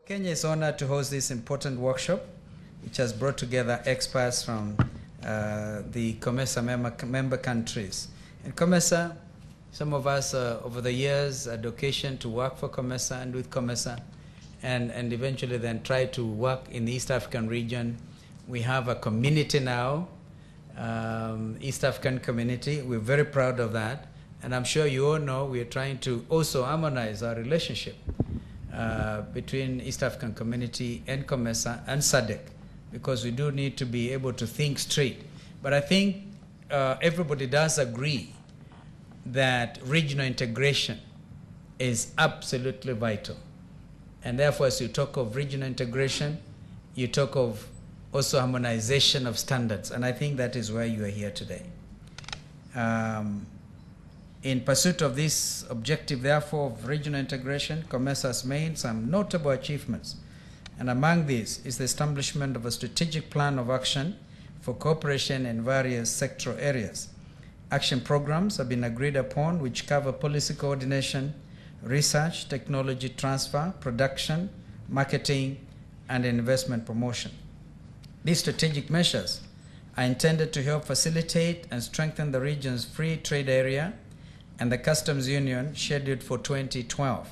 Kenya is honored to host this important workshop, which has brought together experts from the COMESA member countries. In COMESA, some of us over the years had occasion to work for COMESA and with COMESA, and eventually then try to work in the East African region. We have a community now, East African community. We're very proud of that. And I'm sure you all know we are trying to also harmonize our relationship between East African community and COMESA and SADC, because we do need to be able to think straight. But I think everybody does agree that regional integration is absolutely vital. And therefore, as you talk of regional integration, you talk of also harmonization of standards. And I think that is why you are here today. In pursuit of this objective, therefore, of regional integration, COMESA has made some notable achievements. And among these is the establishment of a strategic plan of action for cooperation in various sectoral areas. Action programs have been agreed upon which cover policy coordination, research, technology transfer, production, marketing, and investment promotion. These strategic measures are intended to help facilitate and strengthen the region's free trade area and the customs union scheduled for 2012,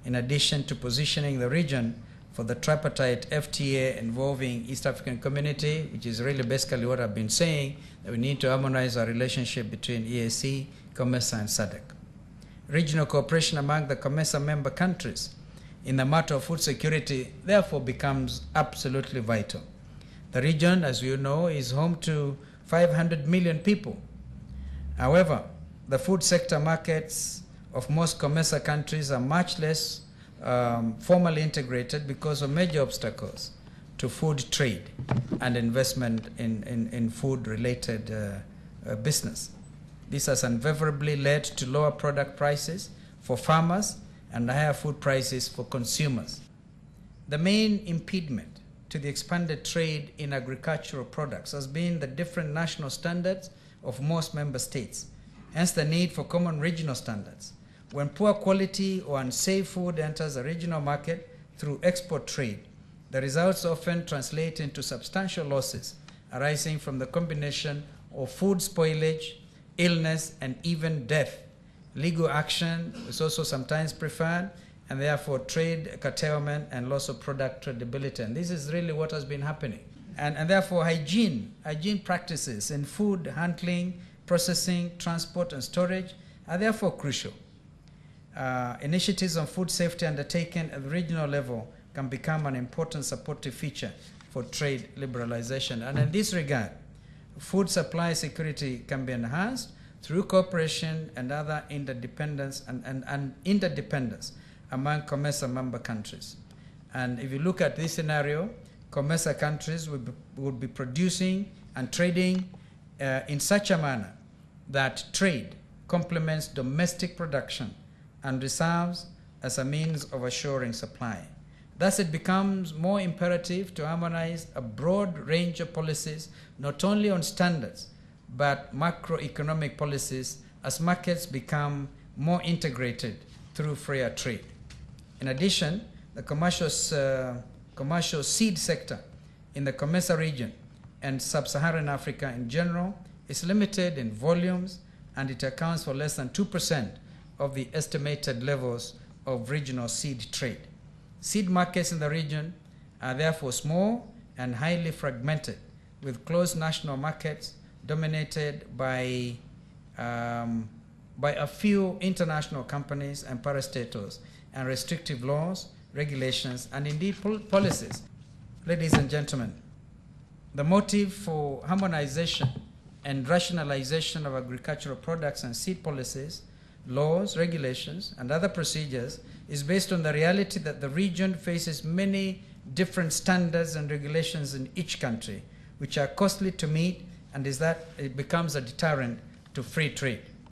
in addition to positioning the region for the tripartite FTA involving East African community, which is really basically what I've been saying, that we need to harmonize our relationship between EAC, COMESA, and SADC. Regional cooperation among the COMESA member countries in the matter of food security therefore becomes absolutely vital. The region, as you know, is home to 500 million people. However, the food sector markets of most COMESA countries are much less formally integrated because of major obstacles to food trade and investment in food-related business. This has unfavorably led to lower product prices for farmers and higher food prices for consumers. The main impediment to the expanded trade in agricultural products has been the different national standards of most member states, hence the need for common regional standards. When poor quality or unsafe food enters a regional market through export trade, the results often translate into substantial losses arising from the combination of food spoilage, illness, and even death. Legal action is also sometimes preferred, and therefore trade curtailment and loss of product credibility. And this is really what has been happening. And therefore hygiene practices in food handling, processing, transport, and storage are therefore crucial. Initiatives on food safety undertaken at the regional level can become an important supportive feature for trade liberalization. And in this regard, food supply security can be enhanced through cooperation and other interdependence and interdependence among COMESA member countries. And if you look at this scenario, COMESA countries would be producing and trading in such a manner that trade complements domestic production and reserves as a means of assuring supply. Thus, it becomes more imperative to harmonize a broad range of policies, not only on standards, but macroeconomic policies as markets become more integrated through freer trade. In addition, the commercial seed sector in the COMESA region and sub-Saharan Africa in general is limited in volumes, and it accounts for less than 2% of the estimated levels of regional seed trade. Seed markets in the region are therefore small and highly fragmented, with closed national markets dominated by a few international companies and parastatals, and restrictive laws, regulations, and indeed policies. Ladies and gentlemen, the motive for harmonization and rationalization of agricultural products and seed policies, laws, regulations, and other procedures is based on the reality that the region faces many different standards and regulations in each country, which are costly to meet, and is that it becomes a deterrent to free trade.